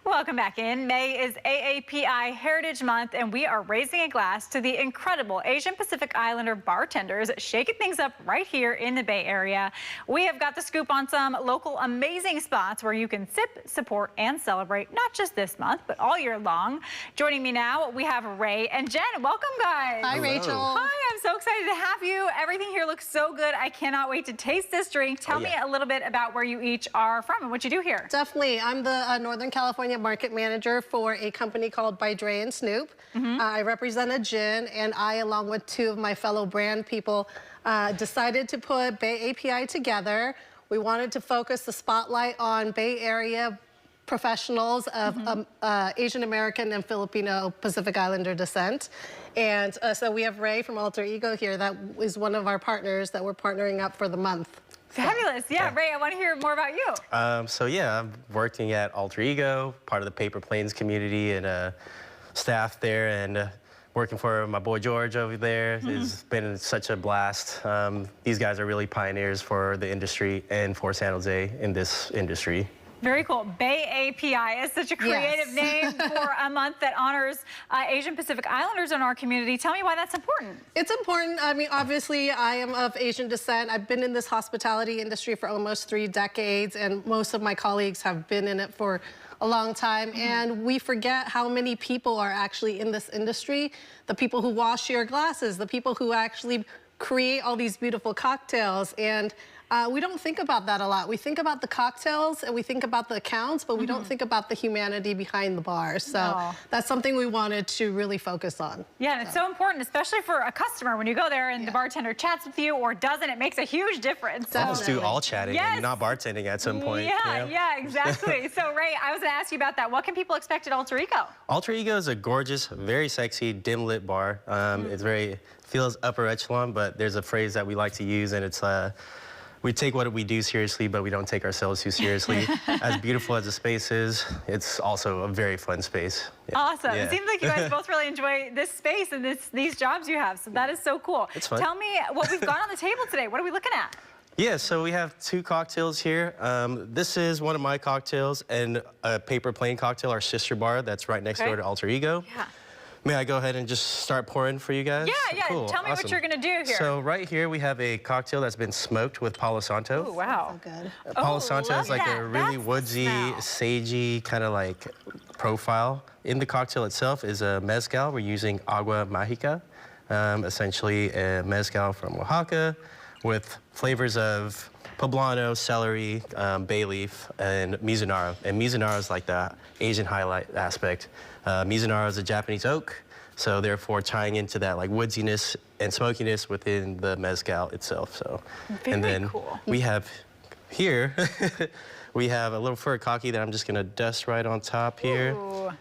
Welcome back in. May is AAPI Heritage Month, and we are raising a glass to the incredible Asian Pacific Islander bartenders shaking things up right here in the Bay Area. We have got the scoop on some local amazing spots where you can sip, support, and celebrate, not just this month, but all year long. Joining me now, we have Ray and Jen. Welcome, guys. Hi, Rachel. Hi, I'm so excited to have you. Everything here looks so good. I cannot wait to taste this drink. Tell me a little bit about where you each are from and what you do here. Definitely. I'm the Northern California market manager for a company called By Dre and Snoop. I represent a gin, and I, along with two of my fellow brand people, decided to put Bay API together. We wanted to focus the spotlight on Bay Area professionals of Asian American and Filipino Pacific Islander descent. And so we have Ray from Alter Ego here. That is one of our partners that we're partnering up for the month. Fabulous. Yeah, Ray, I want to hear more about you. So yeah, I'm working at Alter Ego, part of the Paper Planes community, and staff there, and working for my boy George over there. It's been such a blast. These guys are really pioneers for the industry and for San Jose in this industry. Very cool. Bay API is such a creative name for a month that honors Asian Pacific Islanders in our community. Tell me why that's important. It's important. I mean, obviously, I am of Asian descent. I've been in this hospitality industry for almost 3 decades, and most of my colleagues have been in it for a long time. And we forget how many people are actually in this industry. The people who wash your glasses, the people who actually create all these beautiful cocktails. And we don't think about that a lot. We think about the cocktails and we think about the accounts, but we don't think about the humanity behind the bars. So that's something we wanted to really focus on. Yeah, and it's so important, especially for a customer. When you go there and the bartender chats with you or doesn't, it makes a huge difference. Almost do all chatting and not bartending at some point. Yeah, exactly. So Ray, I was going to ask you about that. What can people expect at Alter Ego? Alter Ego is a gorgeous, very sexy, dim lit bar. It's very, feels upper echelon, but there's a phrase that we like to use, and it's we take what we do seriously, but we don't take ourselves too seriously. As beautiful as the space is, it's also a very fun space. Awesome. It seems like you guys both really enjoy this space and these jobs you have, so that is so cool. It's fun. Tell me what we've got on the table today. What are we looking at? Yeah, so we have 2 cocktails here. This is one of my cocktails, and a Paper Plane cocktail, our sister bar that's right next door to Alter Ego. May I go ahead and just start pouring for you guys? Yeah. Cool. Tell me what you're going to do here. So right here we have a cocktail that's been smoked with Palo Santo. Oh, wow. So good. Palo Santo is like a really woodsy, sagey kind of like profile. In the cocktail itself is a mezcal. We're using agua mágica, essentially a mezcal from Oaxaca with flavors of poblano, celery, bay leaf, and mizunara. And mizunara is like the Asian highlight aspect. Mizunara is a Japanese oak, so therefore tying into that like woodsiness and smokiness within the mezcal itself. So, and then we have here, we have a little furikake that I'm just gonna dust right on top here.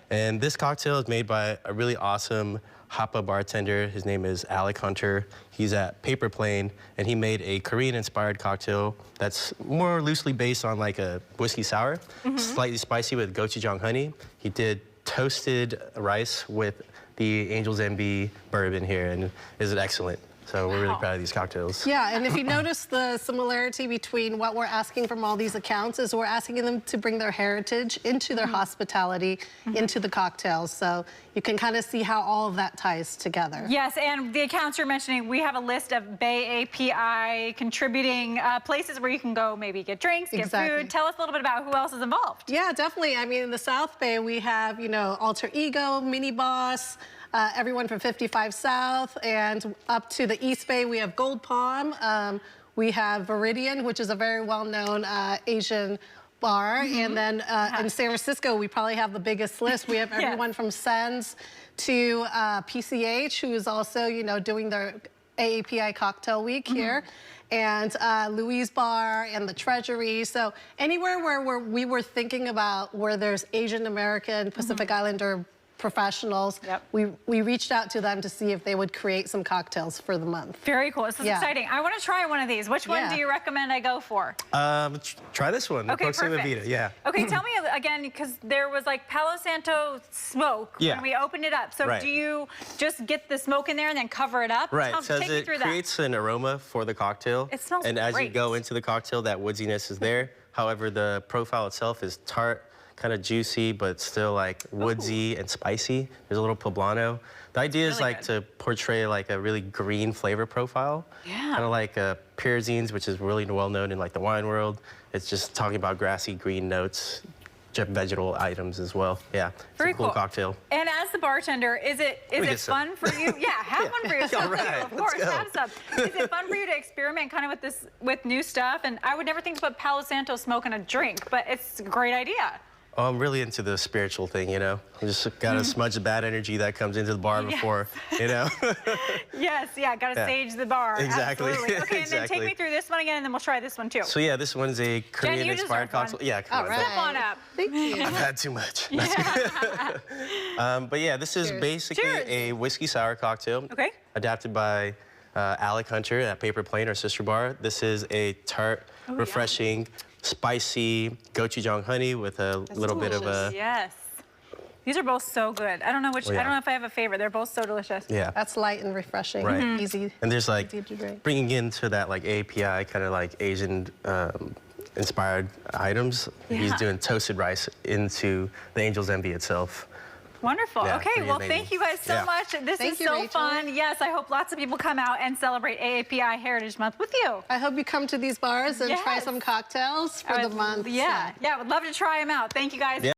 And this cocktail is made by a really awesome Hapa bartender. His name is Alec Hunter. He's at Paper Plane, and he made a Korean-inspired cocktail that's more loosely based on like a whiskey sour, slightly spicy with gochujang honey. He did toasted rice with the Angel's Envy bourbon here, and is excellent. So we're really proud of these cocktails. Yeah, and if you notice the similarity between what we're asking from all these accounts is we're asking them to bring their heritage into their hospitality, into the cocktails. So you can kind of see how all of that ties together. Yes, and the accounts you're mentioning, we have a list of Bay API contributing places where you can go maybe get drinks, get food. Tell us a little bit about who else is involved. Yeah, definitely. I mean, in the South Bay, we have, you know, Alter Ego, Mini Boss, everyone from 55 South, and up to the East Bay, we have Gold Palm. We have Viridian, which is a very well-known Asian bar. And then in San Francisco, we probably have the biggest list. We have everyone from Sens to PCH, who is also, you know, doing their AAPI Cocktail Week here. And Louise Bar and the Treasury. So anywhere where we were thinking about where there's Asian American, Pacific Islander professionals. Yep. We reached out to them to see if they would create some cocktails for the month. Very cool. This is exciting. I want to try one of these. Which one do you recommend I go for? Try this one. Okay, Proxima perfect. Vita. Yeah. Okay, tell me again, because there was like Palo Santo smoke when we opened it up. So do you just get the smoke in there and then cover it up? Right. So Take me it through creates an aroma for the cocktail. It smells And as you great. go into the cocktail, that woodiness is there. However, the profile itself is tart, kind of juicy, but still like woodsy and spicy. There's a little poblano. The idea is like to portray like a really green flavor profile. Yeah. Kind of like pyrazines, which is really well known in like the wine world. It's just talking about grassy green notes, vegetable items as well. Yeah. Very it's a cool cocktail. And as the bartender, is it fun for you? Yeah, have one for yourself. All right, of course, let's go. have some. Is it fun for you to experiment kind of with new stuff? And I would never think to put Palo Santo smoke in a drink, but it's a great idea. Oh, I'm really into the spiritual thing, you know? I just gotta smudge the bad energy that comes into the bar before, you know? Yes, gotta sage the bar. Exactly. Absolutely. Okay, and then take Exactly. me through this one again, and then we'll try this one too. So yeah, this one's a Korean-inspired cocktail. Yeah, come on. Step on up. Thank you. I've had too much. But yeah, this is basically a whiskey sour cocktail. Okay. Adapted by Alec Hunter at Paper Plane, our sister bar. This is a tart, refreshing, spicy gochujang honey with a little bit of a... Yes. These are both so good. I don't know which, I don't know if I have a favorite. They're both so delicious. Yeah. That's light and refreshing. Right. Easy. And there's like easy to drink. bringing into that like AAPI kind of like Asian inspired items. He's doing toasted rice into the Angel's Envy itself. Wonderful. Yeah, okay, pretty well, amazing. thank you guys so much. This is so Rachel. fun. Yes, I hope lots of people come out and celebrate AAPI Heritage Month with you. I hope you come to these bars and try some cocktails for the month. Yeah, would love to try them out. Thank you guys.